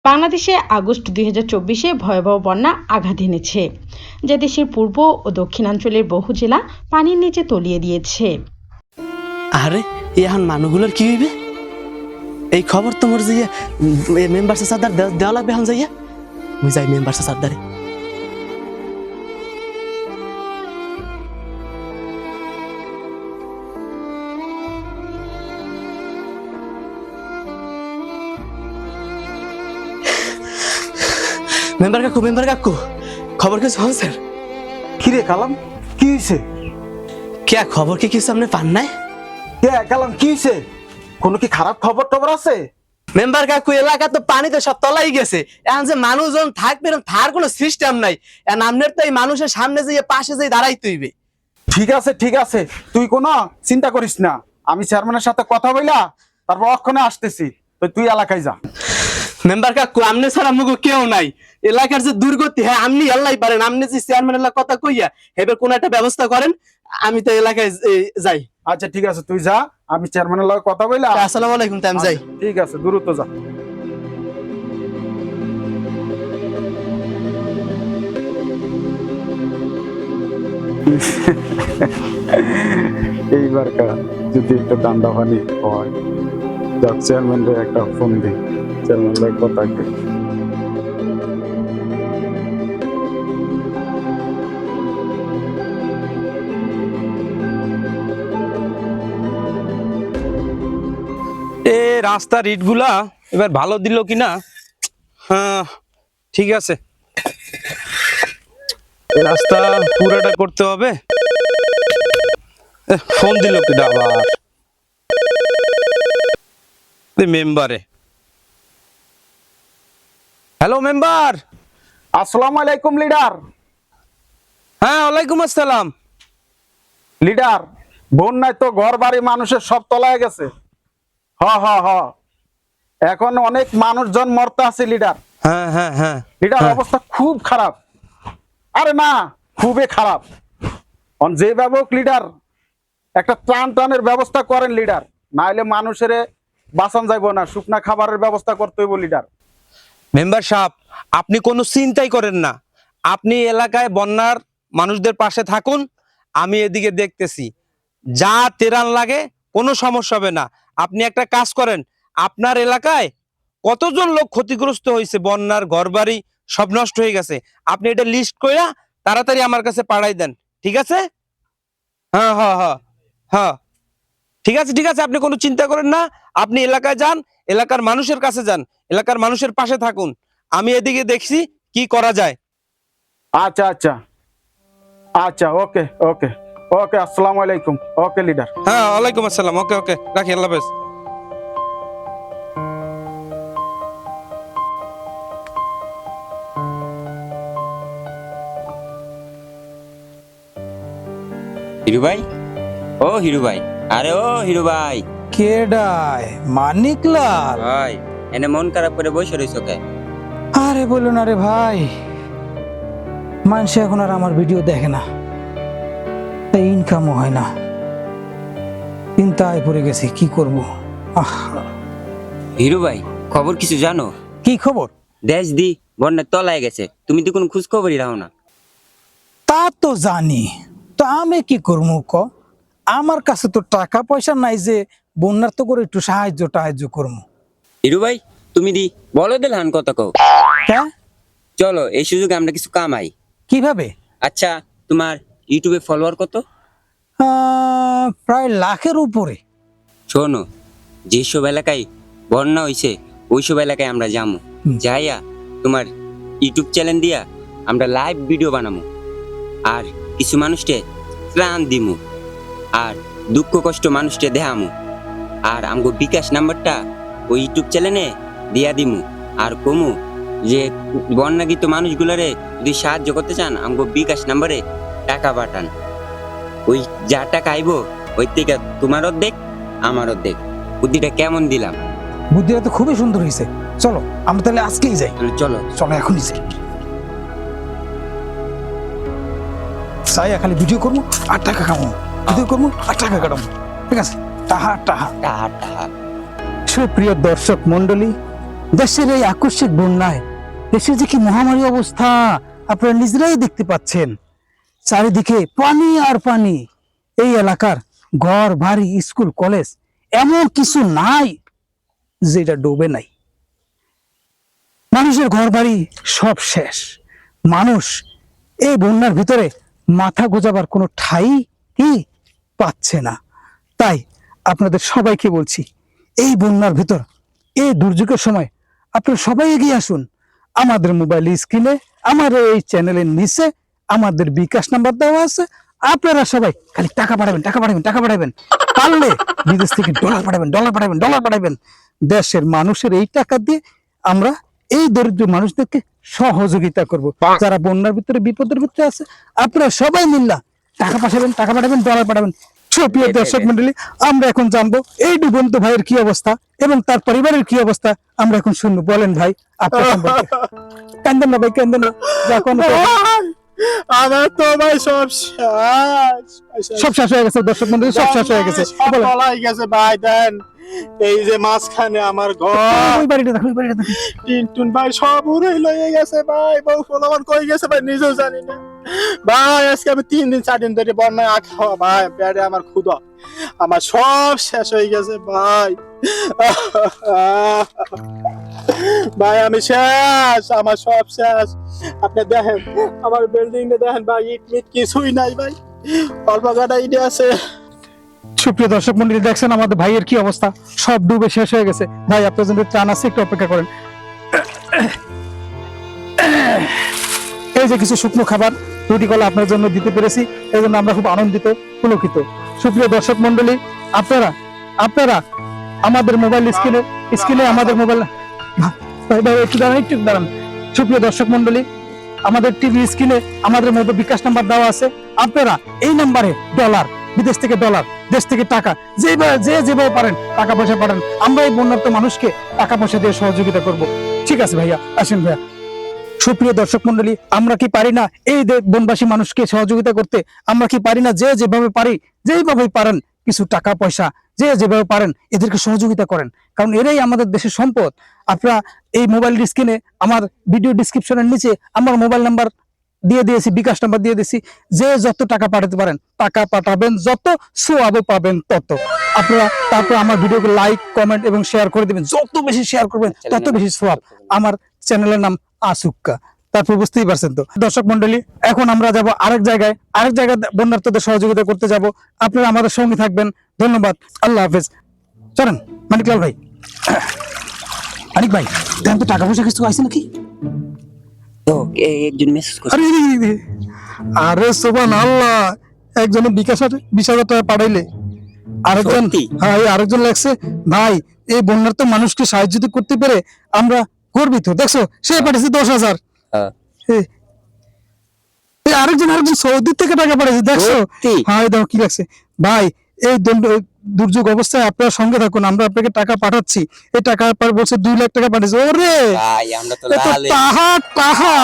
বাংলাদেশে আগস্ট 2024-এ ভয়াবহ বন্যা আঘাত এনেছে, যা দেশের পূর্ব ও দক্ষিণাঞ্চলের বহু জেলা পানির নিচে তলিয়ে দিয়েছে। আরে এখন মানুষগুলোর কি হইবে? এই খবর তোমার যে মেম্বার সাদার দেওয়া লাগবে এখন যাইয়া মুই যাই মেম্বার সাদারে। মেম্বার কাকু খবর কিছু হন স্যার? কি রে কালাম, কি হয়েছে? কে খবর কি কিছু আপনি পান নাই? কে কালাম, কি হয়েছে? কোনো কি খারাপ খবর টবর আছে? মেম্বার কাকু এলাকা তো পানিতে সব তলাই গেছে, এখন যে মানুষজন থাকবে তার কোনো সিস্টেম নাই। এখন আপনার তো এই মানুষের সামনে যে পাশে যে দাঁড়াই তুইবে। ঠিক আছে, তুই কোনো চিন্তা করিস না, আমি চেয়ারম্যানের সাথে কথা বইলা তারপর অক্ষণে আসতেছি, তো তুই এলাকায় যা। মেম্বার কাকু আমনে ছাড়া মুগো কেউ নাই, এলাকার যে দুর্গতি হ্যাঁ আপনি আল্লাহ পারেন। আপনি যে চেয়ারম্যান এলাকা কথা কইয়া এবার কোন একটা ব্যবস্থা করেন, আমি তো এলাকায় যাই। আচ্ছা ঠিক আছে, তুই যা, আমি চেয়ারম্যানের লগে কথা বইলা। আসসালামু আলাইকুম, আমি যাই। ঠিক আছে, দ্রুত যা। এইবার যদি একটা দান্দা পানি হয়, যাক চেয়ারম্যানের একটা ফোন দিই, চেয়ারম্যানের কথা কই। এ রাস্তার ইটগুলা এবার ভালো দিল কিনা? হ্যাঁ ঠিক আছে, রাস্তা পুরাটা করতে হবে। ফোন দিল কিনা আবার? মেম্বারে। Hello member. আসসালামু আলাইকুম লিডার। হ্যাঁ ওয়ালাইকুম আসসালাম। লিডার, বন্যায় তো ঘর বাড়ি মানুষের সব তলায় গেছে। হ এখন অনেক মানুষজন মরতে আছে লিডার। হ্যাঁ লিডার অবস্থা খুব খারাপ। আরে না, খুবই খারাপ। যেভাবে হোক লিডার একটা ত্রাণের ব্যবস্থা করেন লিডার, না হলে মানুষের বাঁচান যাইব না, শুকনা খাবারের ব্যবস্থা করতে হইব লিডার। মেম্বার সাহেব, আপনি কোনো চিন্তাই করেন না, আপনি এলাকায় বন্যার মানুষদের পাশে থাকুন, আমি এদিকে দেখতেছি। যা তেরান লাগে কোনো সমস্যা হবে না। আপনি একটা কাজ করেন, আপনার এলাকায় কতজন লোক ক্ষতিগ্রস্ত হয়েছে, বন্যার ঘরবাড়ি সব নষ্ট হয়ে গেছে, আপনি এটা লিস্ট কইরা তাড়াতাড়ি আমার কাছে পাঠাই দেন, ঠিক আছে? হ্যাঁ ঠিক আছে, আপনি কোনো চিন্তা করেন না। আপনি এলাকায় যান, এলাকার মানুষের কাছে যান, এলাকার মানুষের পাশে থাকুন, আমি এদিকে দেখছি কি করা যায়। আচ্ছা ওকে আসসালামু আলাইকুম। ওকে লিডার। হ্যাঁ ওয়ালাইকুম আসসালাম। ওকে রাখি, আল্লাহ হাফেজ। হিরু ভাই, ও হিরু ভাই, আরে ও হিরু ভাই। কেডায়? মানিকলাল ভাই এনে মন খারাপ করে বসে রইছো কে? আরে বলো না রে ভাই, মানুষ এখন আর আমার ভিডিও দেখে না, তাই ইনকামও হয় না, চিন্তায় পড়ে গেছি কি করব। হিরু ভাই খবর কিছু জানো? কি খবর? দেশ দি বন্যার তলায় গেছে, তুমি তো কোনো খোঁজ খবরই রাখো না। তা তো জানি, তো আমি কি করবো ক? আমার কাছে তো টাকা পয়সা নাই যে বন্যার তো করে একটু সাহায্য করবো। হিরু ভাই তুমি দি বলো দিলান কত কও, হ্যাঁ চলো এই সুযোগে আমরা কিছু কামাই। কিভাবে? আচ্ছা তোমার ইউটিউবে ফলোয়ার কত? প্রায় লাখের উপরে। শোনো, যেসব এলাকায় বন্যা হয়েছে ওইসব এলাকায় আমরা যাবো, যাইয়া তোমার ইউটিউব চ্যানেল দিয়া আমরা লাইভ ভিডিও বানাবো, আর কিছু মানুষকে ত্রাণ দিমু, আর দুঃখ কষ্ট মানুষকে দেখামু, আর আমগো বিকাশ নাম্বারটা ওই ইউটিউব চ্যানেলে দিয়া দিমু, আর কমু যে বন্যাগীত মানুষগুলারে যদি সাহায্য করতে চান আমগো বিকাশ নাম্বারে টাকা পাঠান। ওই যা টাকা আইবো ওই থেকে তোমার অর্ধেক আমার অর্ধেক। বুদ্ধিটা কেমন দিলাম? বুদ্ধিটা তো খুবই সুন্দর হয়েছে। চলো আমরা তাহলে আজকেই যাই। চলো এখনই যাই। খালি ভিডিও করবো আর টাকা কামাবো, ভিডিও করবো আর টাকা কাটাবো, ঠিক আছে? টাহা। সুপ্রিয় দর্শক মন্ডলী, দেশের এই আকস্মিক বন্যায় দেশের যে কি মহামারী অবস্থা আপনারা নিজেরাই দেখতে পাচ্ছেন। চারিদিকে পানি আর পানি। এই এলাকার ঘর বাড়ি স্কুল কলেজ এমন কিছু নাই যেটা ডুবে নাই। মানুষের ঘর বাড়ি সব শেষ। মানুষ এই বন্যার ভিতরে মাথা গোজাবার কোনো ঠাঁই কি পাচ্ছে না। তাই আপনাদের সবাইকে বলছি, এই বন্যার ভিতর এই দুর্যোগের সময় আপনারা সবাই এগিয়ে আসুন। আমাদের মোবাইল স্ক্রিনে, আমার এই চ্যানেলের নিচে আমাদের বিকাশ নাম্বার দেওয়া আছে। আপনারা সবাই খালি টাকা পাঠাবেন, টাকা পাঠাবেন, টাকা পাঠাবেন। পারলে বিদেশ থেকে ডলার পাঠাবেন, ডলার পাঠাবেন, ডলার পাঠাবেন। দেশের মানুষের এই টাকা দিয়ে আমরা এই দরিদ্র মানুষদেরকে সহযোগিতা করব। যারা বন্যার ভিতরে বিপদের ভিতরে আছে, আপনারা সবাই মিল্লা টাকা পাঠাবেন, টাকা পাঠাবেন, ডলার পাঠাবেন। প্রিয় দর্শক মন্ডলী, আমরা এখন জানবো এই ডুবন্ত ভাইয়ের কি অবস্থা এবং তার পরিবারের কি অবস্থা আমরা এখন শুনবো। বলেন ভাই আপনার সম্পর্কে। কান্দেন না ভাই, কান্দেন না। যখন আমার তো ভাই সব শেষ, সব শেষ হয়ে গেছে দর্শক মন্ডলী, সব শেষ হয়ে গেছে। সব তলাই গেছে ভাই। দেন এই যে মাঝখানে আমার ঘর, ওই বাড়িটা দেখো, ওই বাড়িটা দেখো। টিনটুন ভাই সব উড়ে লয়ে গেছে ভাই। বউ ফোলামান কই গেছে ভাই নিজেও জানি না ভাই। আজকে আমি 3 দিন 4 দিন ধরে বন্যায় খাওয়া ভাই, পেটে আমার ক্ষুধা, আমার সব শেষ হয়ে গেছে ভাই। ভাই আমি শেষ, আমার সব শেষ। আপনি দেখেন আমার বিল্ডিং এ দেখেন ভাই, ইট মিট কিছুই নাই ভাই, অল্প কাটা ইট আছে। সুপ্রিয় দর্শক মন্ডলী, দেখছেন আমাদের ভাইয়ের কি অবস্থা, সব ডুবে শেষ হয়ে গেছে। ভাই আপনার জন্য ত্রাণ আছে, একটু অপেক্ষা করেন। এই যে কিছু শুকনো খাবার রুটি কলা আপনার জন্য দিতে পেরেছি, এই জন্য আমরা খুব আনন্দিত, পুলকিত। সুপ্রিয় দর্শক মন্ডলী, আপনারা আপনারা আমাদের মোবাইল স্ক্রিনে আমাদের মোবাইল, ভাই ভাই একটু দাঁড়ান, একটু দাঁড়ান। সুপ্রিয় দর্শক মন্ডলী, আমাদের টিভি স্ক্রিনে আমাদের মোবাইল বিকাশ নাম্বার দেওয়া আছে। আপনারা এই নাম্বারে ডলার, বিদেশ থেকে ডলার, দেশ থেকে টাকা, যেভাবে পারেন টাকা পয়সা পাঠান। আমরা এই বন্যার্ত মানুষকে টাকা পয়সা দিয়ে সহযোগিতা করব। ঠিক আছে ভাইয়া, আসেন ভাইয়া। সুপ্রিয় দর্শক মন্ডলী, আমরা কি পারি না এই বনবাসী মানুষকে সহযোগিতা করতে? আমরা কি পারি না যেভাবে পারি, যেভাবে পারেন কিছু টাকা পয়সা, যেভাবে পারেন এদেরকে সহযোগিতা করেন, কারণ এরাই আমাদের দেশের সম্পদ। আপনারা এই মোবাইল স্ক্রিনে আমার ভিডিও ডিসক্রিপশনের নিচে আমার মোবাইল নাম্বার দিয়ে দিয়েছি, বিকাশ নাম্বার দিয়ে দিয়েছি। যত টাকা পাঠাতে পারেন টাকা পাঠাবেন, যত সোয়াবও পাবেন তত। আপনারা তারপর আমার ভিডিওকে লাইক কমেন্ট এবং শেয়ার করে দিবেন। যত বেশি শেয়ার করবেন তত বেশি সোয়াব। আমার চ্যানেলের নাম আসুক্কা, তারপর বুঝতেই পারছেন তো। দর্শক মন্ডলী, এখন আমরা যাব আরেক জায়গায় বন্যার্থদের সহযোগিতা করতে যাব। আপনারা আমাদের সঙ্গে থাকবেন। ধন্যবাদ, আল্লাহ হাফেজ। চলেন মানিকলাল ভাই, মানিক ভাই, দেন তো টাকা পয়সা কিছু আছে নাকি? তো একজন মেসেজ করছে। আরে সুবহানাল্লাহ, একজনের বিকাশ 20,000 টাকা পাঠাইলে, আরেকজন, সত্যি? হ্যাঁ আরেকজন লাগছে ভাই। এই বন্যার তো মানুষকে সাহায্য করতে পেরে আমরা গর্বিত। দেখছো, সে পাঠিয়েছে 10,000। হ্যাঁ। আরেকজন সৌদি থেকে টাকা পাঠিয়েছে, দেখছো? সত্যি? হ্যাঁ দেখো কি লাগছে ভাই। এই দুর্যোগ অবস্থায় আপনার সঙ্গে থাকুন, আমরা আপনাকে টাকা পাঠাচ্ছি। এই টাকা পর বলছে 2 লাখ টাকা পাঠিয়েছে। ওরে ভাই আমরা তো এ তো লালে। টাহা।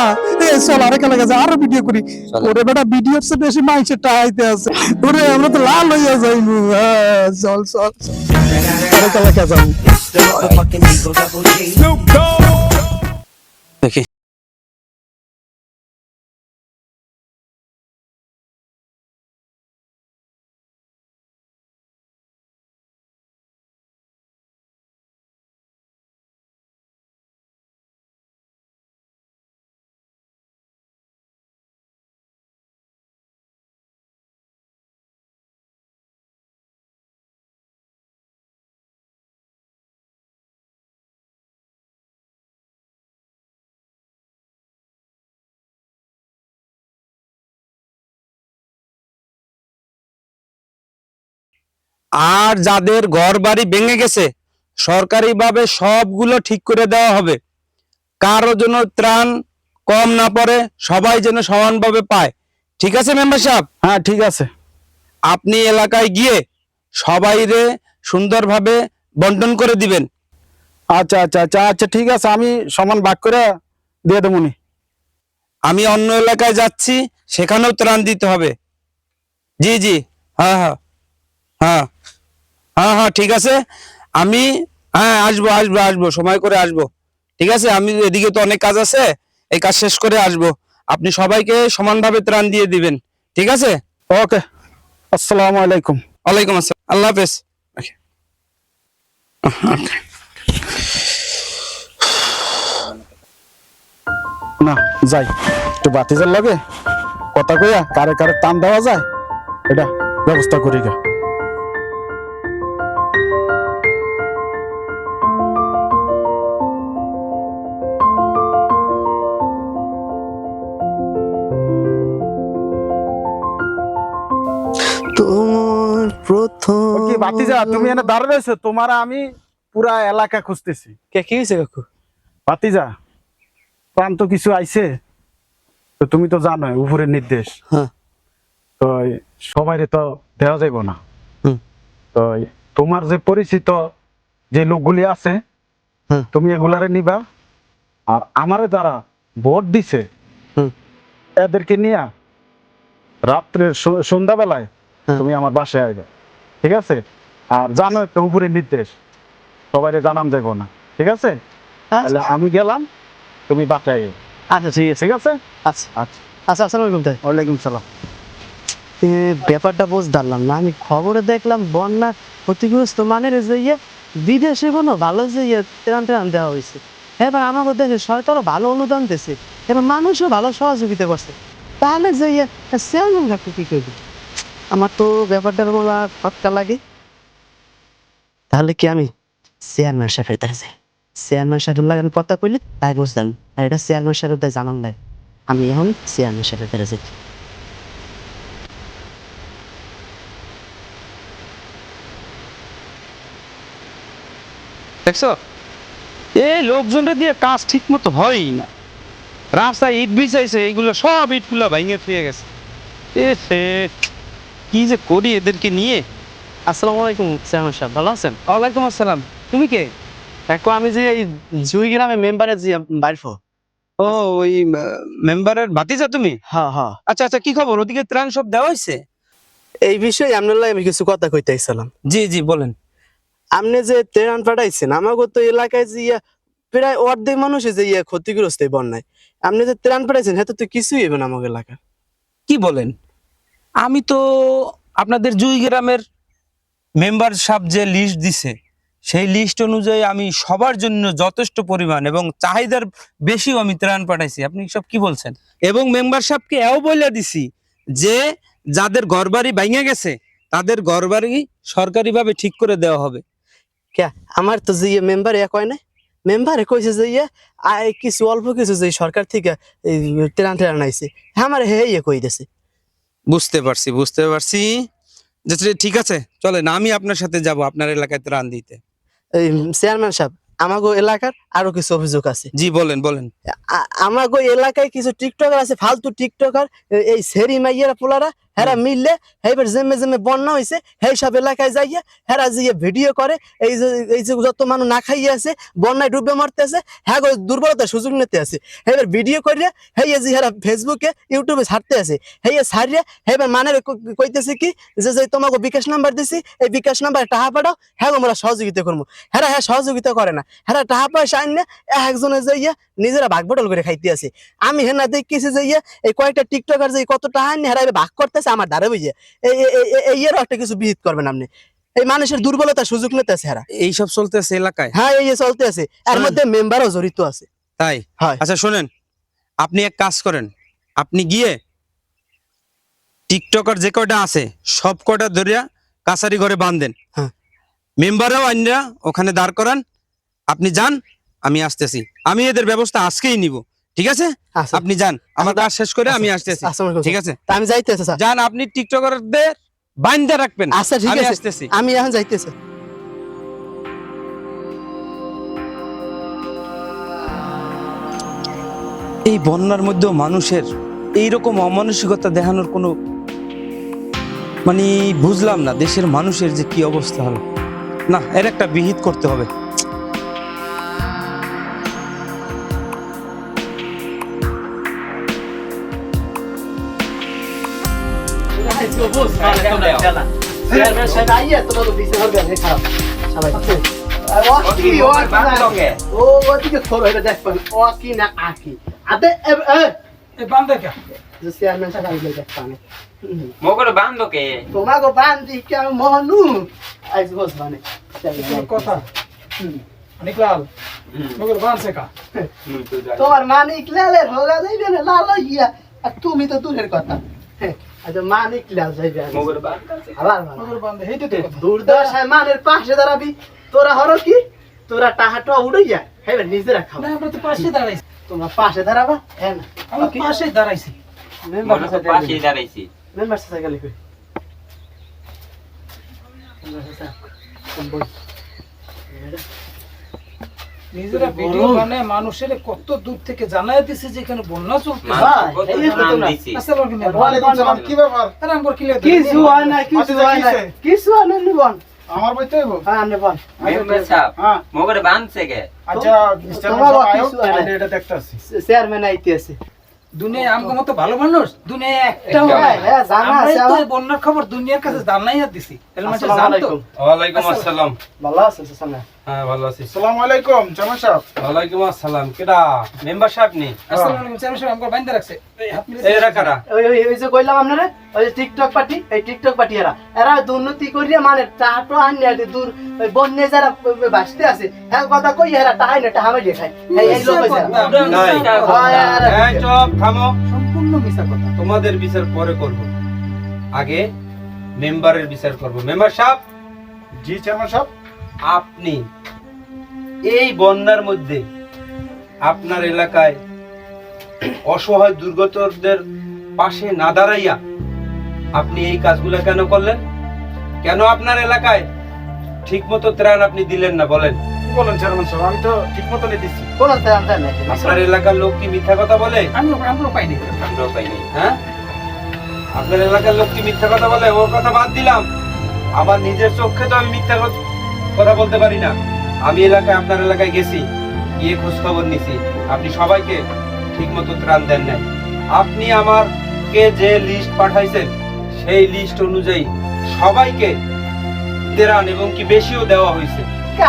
চল আরেক এলাকা আরো ভিডিও করি। চলো। ওরে বেটা, ভিডিওর চেয়ে বেশি মাইছে টাইতে আছে। ওরে আমরা তো লাল হইয়া যাইবো। হ্যাঁ, চল চল আরেক এলাকা যাবো। দেখি আর যাদের ঘর বাড়ি ভেঙে গেছে সরকারিভাবে সবগুলো ঠিক করে দেওয়া হবে। কারো জন্য ত্রাণ কম না পড়ে, সবাই যেন সমানভাবে পায়। ঠিক আছে মেম্বার সাহেব? হ্যাঁ ঠিক আছে। আপনি এলাকায় গিয়ে সবাইরে সুন্দরভাবে বন্টন করে দিবেন। আচ্ছা আচ্ছা আচ্ছা আচ্ছা ঠিক আছে, আমি সমান ভাগ করে দিয়ে দেবো নি। আমি অন্য এলাকায় যাচ্ছি, সেখানেও ত্রাণ দিতে হবে। জি জি, হ্যাঁ হ্যাঁ হ্যাঁ হ্যাঁ হ্যাঁ ঠিক আছে। আমি হ্যাঁ আসবো, সময় করে আসবো। ঠিক আছে, আমি এদিকে তো অনেক কাজ আছে, এই কাজ শেষ করে আসবো। আপনি সবাইকে সমানভাবে ত্রাণ দিয়ে দিবেন, ঠিক আছে? ওকে, আসসালামু আলাইকুম। ওয়ালাইকুম আসসালাম, আল্লাহ হাফেজ। না যাই, একটু বাতিজার লাগে কথা কইয়া কারে কারে টান দেওয়া যায় এটা ব্যবস্থা করি গা। তোমার প্রথম ও কি বাতিজা, তুমি এনে দাঁড়িয়ে রয়েছো? তোমার আমি পুরা এলাকা খুঁজতেছি। কি হয়েছে কাকু? বাতিজা, প্রাণ তো কিছু আইছে, তো তুমি তো জানো উপরের নির্দেশ। হ্যাঁ। তো সবাইরে তো দেওয়া যাইব না। তো তোমার যে পরিচিত যে লোকগুলি আছে, তুমি এগুলারে নিবা, আর আমারে যারা ভোট দিছে এদেরকে নিয়া রাত্রে সন্ধ্যাবেলায় তুমি আমার বাসায় আসবে, ঠিক আছে? আর জানো তো উপরের নির্দেশ, সবাইরে জানাম যাইব না, ঠিক আছে? তাহলে আমি গেলাম, তুমি বাসায় আইবে। আচ্ছা ঠিক আছে। ঠিক আছে? আচ্ছা আচ্ছা, আসসালামু আলাইকুম ভাই। ওয়ালাইকুম সালাম। ব্যাপারটা বুঝলাম না, আমি খবরে দেখলাম বন্যা ক্ষতিগ্রস্ত মানের যে বিদেশে কোনো ভালো যে ত্রাণ দেওয়া হয়েছে, এবার আমাদের দেশে সরকারও ভালো অনুদান দিয়েছে, এবার মানুষও ভালো সহযোগিতা করছে, তাহলে যে চেয়ারম্যান কাকু কি করবে? আমার তো ব্যাপারটার বলা খটকা লাগে। তাহলে কি আমি চেয়ারম্যান সাহেবের কাছে চেয়ারম্যান সাহেব লাগান কথা কইলে তাই বুঝলাম, আর এটা চেয়ারম্যান সাহেব তাই জানান নাই। আমি এখন চেয়ারম্যান সাহেবের কাছে দেখছো, এই লোকজনরা দিয়ে কাজ ঠিক মতো হয়ই না। রাস্তায় ইট বিছাইছে, এইগুলো সব ইটগুলো ভেঙে ফিরে গেছে। কি যে করি এদেরকে নিয়ে। আসসালামু আলাইকুম চেয়ারম্যান সাহেব, ভালো আছেন? ওয়ালাইকুম আসসালাম, তুমি কে? দেখো আমি যে এই জুই গ্রামে মেম্বারের যে বাইরফো। ও, ওই মেম্বারের ভাতিজা তুমি? হ্যাঁ হ্যাঁ, আচ্ছা আচ্ছা, কি খবর? ওদিকে ত্রাণ সব দেওয়া হয়েছে? এই বিষয়ে আপনার আমি কিছু কথা কইতে আইছিলাম। জি জি, বলেন। আপনি যে ত্রাণ পাঠাইছেন আমাকে তো এলাকায় যে প্রায় অর্ধেক মানুষ যে ক্ষতিগ্রস্ত এই বন্যায়, আপনি যে ত্রাণ পাঠাইছেন হ্যাঁ তো কিছুই হবে না আমাকে এলাকা। কি বলেন? আমি তো আপনাদের জুই গ্রামের মেম্বার সাহেব যে লিস্ট দিছে সেই লিস্ট অনুযায়ী আমি সবার জন্য যথেষ্ট পরিমাণ এবং চাহিদার বেশিও আমি ত্রাণ পাঠাইছি। আপনি সব কি বলছেন? এবং মেম্বার সাহেবকে এও বলে দিছি যে যাদের ঘরবাড়ি ভেঙে গেছে তাদের ঘরবাড়ি সরকারিভাবে ঠিক করে দেওয়া হবে। কে আমার তো যে মেম্বার কয় না, মেম্বারে কইছে যে কিছু অল্প কিছু যে সরকার থেকে ত্রাণ ত্রাণ আইছে, হ্যাঁ আমার হে কই দিছে। বুঝতে পারছি যে ঠিক আছে, চলেন আমি আপনার সাথে যাব আপনার এলাকায় ত্রাণ দিতে। এই চেয়ারম্যান সাহেব, আমাগো এলাকার আরো কিছু অভিযোগ আছে। জি বলেন বলেন। আমাগো এলাকায় কিছু টিকটকার আছে, ফালতু টিকটকার, এই সেরি মাইয়েরা পোলারা, হেরা মিললে হেবার জেমে জেমে বন্যা হয়েছে সেই সব এলাকায় যাইয়া হেরা যে ভিডিও করে, এই যে যত মানুষ না খাইয়ে আছে বন্যায় ডুবে মরতেছে, হ্যাঁ গো দুর্বলতার সুযোগ নিতে আছে, হেবার ভিডিও করিয়া হেই যে হেরা ফেসবুকে ইউটিউবে ছাড়তে আছে, হেই ছাড়িয়া হেবার মানের কইতেছে কি যে তোমাকে বিকাশ নাম্বার দিছি, এই বিকাশ নাম্বারে টাকা পাঠাও, হ্যাঁ গো আমরা সহযোগিতা করবো। হেরা হ্যাঁ সহযোগিতা করে না, হেরা টাকা পয়সা আইন না একজনে যাইয়া নিজেরা ভাগ বটল করে খাইতে আছে। আমি হেনা দেখতেছি যে এই কয়েকটা টিকটকার যে কত টাকা আইন হেরা ভাগ করতেছে আমার দ্বারা বুঝে, এই একটা কিছু বিহিত করবেন আপনি। এই মানুষের দুর্বলতার সুযোগ নিতেছে হেরা, এইসব চলতেছে এলাকায়? হ্যাঁ এই চলতে আছে, এর মধ্যে মেম্বারও জড়িত আছে। তাই? হয়। আচ্ছা শোনেন, আপনি এক কাজ করেন, আপনি গিয়ে টিকটকার যে কয়টা আছে সব কয়টা ধরিয়া কাছারি ঘরে বাঁধেন, হ্যাঁ। মেম্বারও আইনরা ওখানে দাঁড় করান, আপনি যান, আমি আসতেছি, আমি এদের ব্যবস্থা আজকেই নিব, ঠিক আছে? আচ্ছা। আপনি যান, আমার কাজ শেষ করে আমি আসতেছি, আসসালামু আলাইকুম। ঠিক আছে? তা আমি যাইতেছি স্যার। যান, আপনি টিকটকারদের বাইন্ধা রাখবেন। আচ্ছা ঠিক আমি আছে, আসতেছি। আমি এখন যাইতেছি। এই বন্যার মধ্যেও মানুষের এইরকম অমানসিকতা দেখানোর কোনো মানে বুঝলাম না, দেশের মানুষের যে কি অবস্থা হলো। না, এর একটা বিহিত করতে হবে। ও ওদিকে সরো, এটা দেখবেন ও কি না আকি আতে এই বান্ধে কে চেয়ারম্যান সাহেব আইলে দেখবেন মগর বান্ধকে তোমাকে বান্ধি কে মনু আইজ বস মানে কথা নিকলাল মগর বান্ধে কা তোমার মানিক লালের হোগা যাইবে না লাল ইয়া আর তুমি তো দূরের কথা আচ্ছা মানিক লাল যাইবে মগর বান্ধ আবার মগর বান্ধে হেইতে তো কথা দুর্দশায় মানের পাশে দাঁড়াবি তোরা হরো কি তোরা টাহাটা উড়াইয়া হেবে নিজেরা খাও না আমরা তো পাশে দাঁড়াইছি তোমরা পাশে দাঁড়াবা হ্যাঁ না আমরা পাশে দাঁড়াইছি মেম্বার মনে তো পাশেই দাঁড়াইছি মেম্বার সাথে গেলে কই নিজেরা ভিডিও বানায় মানুষের কত দূর থেকে জানাই দিছে যে এখানে বন্যা চলতেছে ভাই, কত এই তো নাম তোমরা। দিছি আসসালামু আলাইকুম ওয়ালাইকুম আসসালাম, কি ব্যাপার? আরে আমগর কি লাগে কিছু হয় না কিছু হয় না কিছু হয় না নিবন আমার বইতে হইব? হ্যাঁ নিবন মেম্বার সাহেব হ্যাঁ। মগর বান্ধছে কে আচ্ছা, তোমার চেয়ারম্যান সাহেব কিছু হয় না। আইলে এটা দেখতে আসছি। চেয়ারম্যান আইতে আছে দুনিয়ায় আমগো মতো ভালো মানুষ দুনিয়ায় একটাও একটাও নাই নাই। হ্যাঁ জানা আমরাই আছে তো আমার। এই বন্যার খবর দুনিয়ার কাছে জানাইয়া দিছি এর মাঝে আসসালামু জানতো আলাইকুম ওয়ালাইকুম আসসালাম। ভালো আছেন সামনে হ্যাঁ ভালো আছি। আসসালামু আলাইকুম চেয়ারম্যান সাহেব। ওয়ালাইকুম আসসালাম। কেডা মেম্বার সাহেব নি? আসসালামু আলাইকুম চেয়ারম্যান সাহেব আমগো বাইন্দা রাখছে এই হাত মিলে এরা কারা? ওই যে কইলাম আপনারে ওই যে টিকটক পার্টি এই টিকটক পার্টি এরা দুর্নীতি করিয়া মানে টাহাটো আনিয়া দূর ওই বন্যে যারা বাঁচতে আছে হ্যাঁ কথা কই এরা টাহাই না টাহা মেরে খায় এই লোক হইছে নাই। এই চুপ থামো। সম্পূর্ণ মিছা কথা তোমাদের বিচার পরে করব, আগে মেম্বারের বিচার করব। মেম্বার সাহেব, জি চেয়ারম্যান সাহেব। আপনি এই বন্যার মধ্যে আপনার এলাকায় অসহায় দুর্গতদের পাশে না দাঁড়াইয়া আপনি এই কাজগুলো কেন করলেন? কেন আপনার এলাকায় ঠিকমতো ত্রাণ আপনি দিলেন না বলেন? কি বলেন চেয়ারম্যান সাহেব? আমি তো ঠিক মতো দিচ্ছি। কোন জানতেন নাকি আপনার এলাকার লোক কি মিথ্যা কথা বলে? আমরাও পাইনি আমরাও পাইনি হ্যাঁ, আপনার এলাকার লোক কি মিথ্যা কথা বলে? ওর কথা বাদ দিলাম, আবার নিজের চোখে তো আমি মিথ্যা কথা বলতে পারি না। আমি এলাকায় আপনার এলাকায় গেছি, গিয়ে খোঁজ খবর নিছি, আপনি সবাইকে ঠিক মতো ত্রাণ দেন নাই। আপনি আমাকে যে লিস্ট পাঠাইছেন সেই লিস্ট অনুযায়ী সবাইকে ত্রাণ এবং কি বেশিও দেওয়া হয়েছে।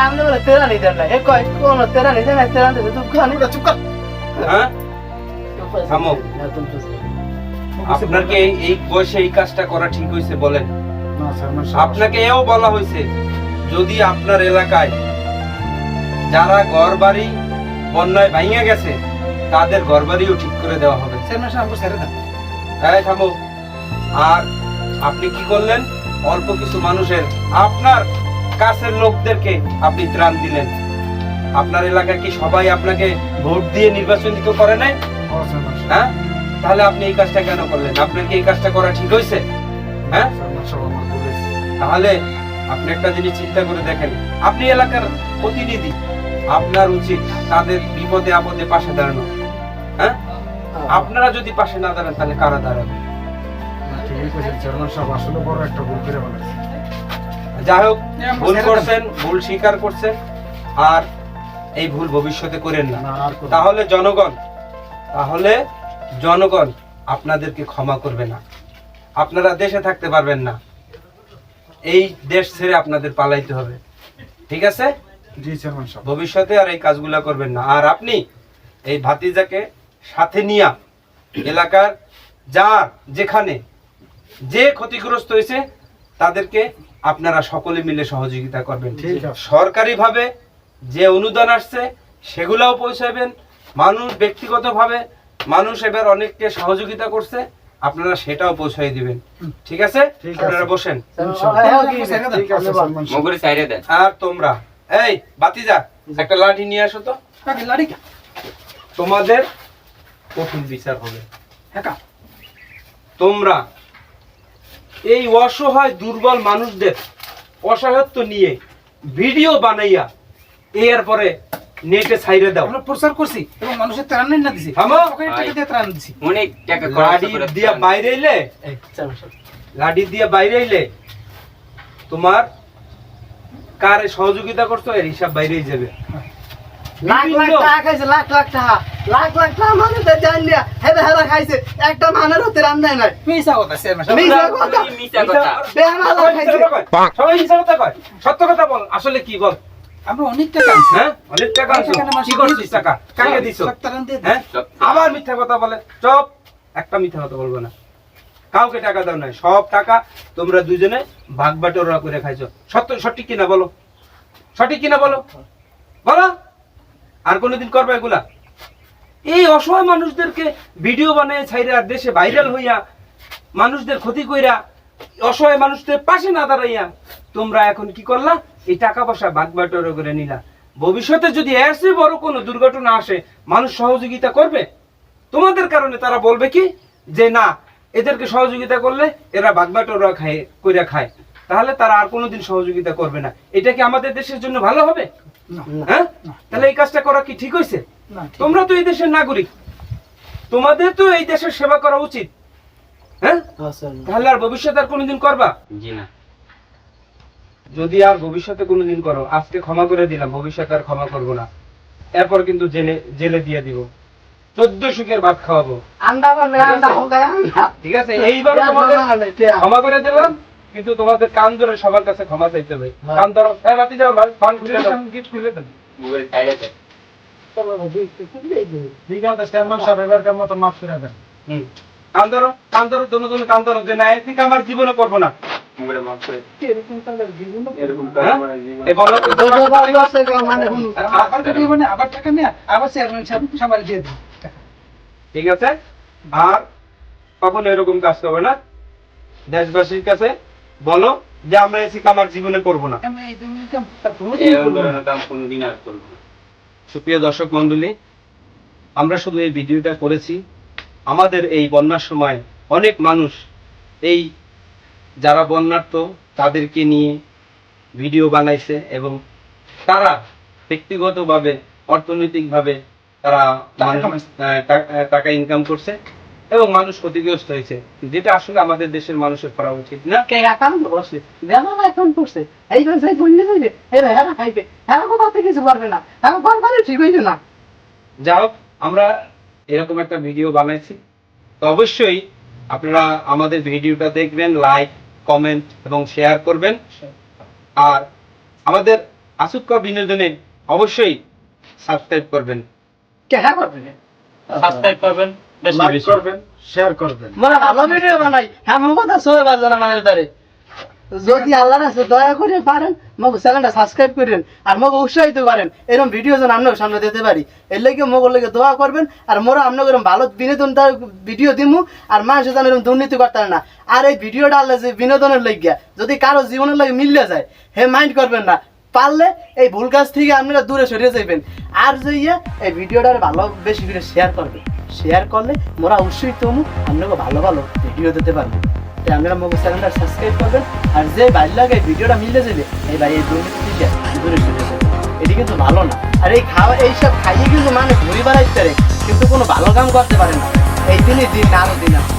আমি বলে তেরা নিতেন না এ কয় কোন তেরা নিতেন না তেরা নিতে দুঃখ আনি চুপ কর। হ্যাঁ, থামো। আপনার কি এই বয়সে এই কাজটা করা ঠিক হয়েছে বলেন? না চেয়ারম্যান সাহেব। আপনাকে এও বলা হয়েছে যদি আপনার এলাকায় যারা ঘরবাড়ি বন্যায় ভাঙিয়া গেছে তাদের ঘরবাড়িও ঠিক করে দেওয়া হবে। চেয়ারম্যান সাহেব আমগো ছেড়ে দেন এই থামো। আর আপনি কি করলেন? অল্প কিছু মানুষের আপনার কাছের লোকদেরকে আপনি ত্রাণ দিলেন। আপনার এলাকায় কি সবাই আপনাকে ভোট দিয়ে নির্বাচিত করে নাই? ও চেয়ারম্যান সাহেব। হ্যাঁ, তাহলে আপনি এই কাজটা কেন করলেন? আপনার কি এই কাজটা করা ঠিক হয়েছে? হ্যাঁ, চেয়ারম্যান সাহেব আমার ভুল হয়েছে। তাহলে আপনি একটা জিনিস চিন্তা করে দেখেন, আপনি এলাকার প্রতিনিধি, আপনার উচিত তাদের বিপদে আপদে পাশে দাঁড়ানো। হ্যাঁ, আপনারা যদি পাশে না দাঁড়ান তাহলে কারা দাঁড়াবে? না, ঠিকই কইছেন চেয়ারম্যান সাহেব, আসলে বড় একটা ভুল করে ফেলেছি। যাই হোক, ভুল করছেন, ভুল স্বীকার করছেন, আর এই ভুল ভবিষ্যতে করেন না। না, আর করব না। তাহলে জনগণ আপনাদেরকে ক্ষমা করবে না, আপনারা দেশে থাকতে পারবেন না, এই দেশ ছেড়ে আপনাদের পালাইতে হবে। ঠিক আছে? জি চেয়ারম্যান সাহেব। ভবিষ্যতে আর এই কাজগুলা করবেন না। আর আপনি এই ভাতিজাকে সাথে নিয়ে এলাকার যার যেখানে যে ক্ষতিগ্রস্ত হয়েছে তাদেরকে আপনারা সকলে মিলে সহযোগিতা করবেন। ঠিক আছে। সরকারিভাবে যে অনুদান আসছে সেগুলাও পৌঁছাবেন। মানুষ ব্যক্তিগতভাবে মানুষ এবার অনেককে সহযোগিতা করছে, আপনারা সেটাও পৌঁছাই দিবেন। ঠিক আছে? ঠিক আছে। আপনারা বসেন। ঠিক আছে চেয়ারম্যান সাহেব। মগরে সাইডে দেন আর তোমরা এই বাতিজা একটা লাঠি নিয়ে আসো তো, কাকে লাড়ি কা তোমাদের কঠিন বিচার হবে। হ্যাঁ তোমরা এই অসহায় দুর্বল মানুষদের অসহায়ত্ব নিয়ে ভিডিও বানাইয়া এরপরে নেটে ছাইরে দাও। আমরা প্রচার করছি এবং মানুষের ত্রাণ না দিছি থামো। পকেটে টাকা দিয়ে ত্রাণ দিছি অনেক টাকা খরচ লাডি করে দিয়া বাইরে এলে, লাডি দিয়া বাইরে এলে তোমার কার সহযোগিতা করছো এর হিসাব বাইরেই যাবে। লাখ লাখ টাকা খাইছে লাখ লাখ টাকা মানুষ জানিয়া হেবে হেরা খাইছে একটা মানেরও তেরান দেয় নাই মিছা কথা চেয়ারম্যান সাহেব মিছা কথা মিছা কথা বেহালা খাইছে সবাই মিছা কথা কয়, সত্য কথা বল। আসলে কি বল? আমরা অনেক টাকা আনছি। হ্যাঁ অনেক টাকা আনছো। টাকা না, মাসে কি করছিস টাকা? কাকে দিছো? সত্তর আনতে হ্যাঁ আবার মিথ্যা কথা বলে। চুপ, একটা মিথ্যা কথা বলবো না। কাউকে টাকা দাও নাই, সব টাকা তোমরা দুজনে ভাগ বাটোয়ারা করে খাইছো। সঠিক কিনা বলো, সঠিক কিনা বলো, বলো। আর কোনোদিন করবে এগুলা? এই অসহায় মানুষদেরকে ভিডিও বানিয়ে ছাইরা দেশে ভাইরাল হইয়া মানুষদের ক্ষতি কইরা অসহায় মানুষদের পাশে না দাঁড়াইয়া তোমরা এখন কি করলা? এই টাকা পয়সা ভাগ বাটোয়ারা করে নিলা। ভবিষ্যতে যদি এর চেয়ে বড় কোনো দুর্ঘটনা আসে, মানুষ সহযোগিতা করবে? তোমাদের কারণে তারা বলবে কি যে না, এদেরকে সহযোগিতা করলে এরা ভাগ বাটোয়ারা কইরা খায়, তাহলে তারা আর কোনোদিন সহযোগিতা করবে না। এটা কি আমাদের দেশের জন্য ভালো হবে? হ্যাঁ, তাহলে এই কাজটা করা কি ঠিক হয়েছে? তোমরা তো এই দেশের নাগরিক, তোমাদের তো এই দেশের সেবা করা উচিত। হ্যাঁ, তাহলে আর ভবিষ্যতে আর কোনোদিন করবা? জি না। যদি আর ভবিষ্যতে কোনোদিন করো, আজকে ক্ষমা করে দিলাম, ভবিষ্যতে আর ক্ষমা করবো না। এরপর কিন্তু জেলে দিয়ে দিব, 14 সুখের ভাত খাওয়াবো। ঠিক আছে, এইবার তোমাদের ক্ষমা করে দিলাম, কিন্তু তোমাদের কান ধরে সবার কাছে ক্ষমা চাইতে হবে। কান ধরো, রাতে যাও, ফান খুলে দাও, গিফট খুলে দাও। মোবাইল সাইডে কান ধরো, কান ধরো, দুনো কান ধরো, যে না এদিকে আমার জীবনে করবো না। মোবাইলে মাফ করে এরকম হ্যাঁ? এই বলো, আবার টাকা নিয়ে আবার চেয়ারম্যান সামাল দিয়ে দিই। ঠিক আছে? আর কখনো এরকম কাজ করবে না। দেশবাসীর কাছে বলো যে আমরা এসি আমার জীবনে করবো না। এরকম ধরনের কাম কোনোদিন আর করবো না। সুপ্রিয় দর্শক মন্ডলী, আমরা শুধু এই ভিডিওটা করেছি আমাদের এই বন্যার সময় অনেক মানুষ, এই যারা বন্যার্ত তাদেরকে নিয়ে ভিডিও বানাইছে এবং তারা ব্যক্তিগতভাবে অর্থনৈতিকভাবে তারা টাকা ইনকাম করছে এবং মানুষ ক্ষতিগ্রস্ত হয়েছে, যেটা আসলে আমাদের দেশের মানুষের করা উচিত না। যা হোক, আমরা এরকম একটা ভিডিও বানাইছি, তো অবশ্যই আপনারা আমাদের ভিডিওটা দেখবেন, লাইক, কমেন্ট এবং শেয়ার করবেন। আর আমাদের আসুক্কা বিনোদনে অবশ্যই সাবস্ক্রাইব করবেন, সাবস্ক্রাইব করবেন, লাইক করবেন, শেয়ার করবেন। যদি আল্লাহর কাছে দয়া করে পারেন মগো চ্যানেলটা সাবস্ক্রাইব করেন আর মগো উৎসাহিত করেন এরকম ভিডিও যেন আমরা সামনে দিতে পারি। এর লাগে মগোর লাগে দোয়া করবেন। আর মোরা আপনাকে এরকম ভালো বিনোদন ভিডিও দিমু, আর মানুষ যেন এরকম দুর্নীতি করতে পারে না। আর এই ভিডিওটা আল্লাহ যে বিনোদনের লাগিয়া যদি কারো জীবনের লাগে মিললে যায়, হে মাইন্ড করবেন না, পারলে এই ভুল কাজ থেকে আপনারা দূরে সরিয়ে যাইবেন। আর যাইয়া এই ভিডিওটা ভালো বেশি করে শেয়ার করবে, শেয়ার করলে মোরা উৎসাহিত হমু, আপনাকে ভালো ভালো ভিডিও দিতে পারবো। আপনারা মোবাইল চ্যানেলটা সাবস্ক্রাইব করবেন। আর যে ভাই লাগে ভিডিওটা মিলতে যাবে, এই ভাই এই দুর্নীতি থেকে দূরে সরে যাবে, এটি কিন্তু ভালো না। আর এই খাওয়া এইসব খাইয়ে কিন্তু মানে ঘুরি বেড়াইতে পারে, কিন্তু কোনো ভালো কাম করতে পারে না। এই দিনই দিন আরো দিন আছে।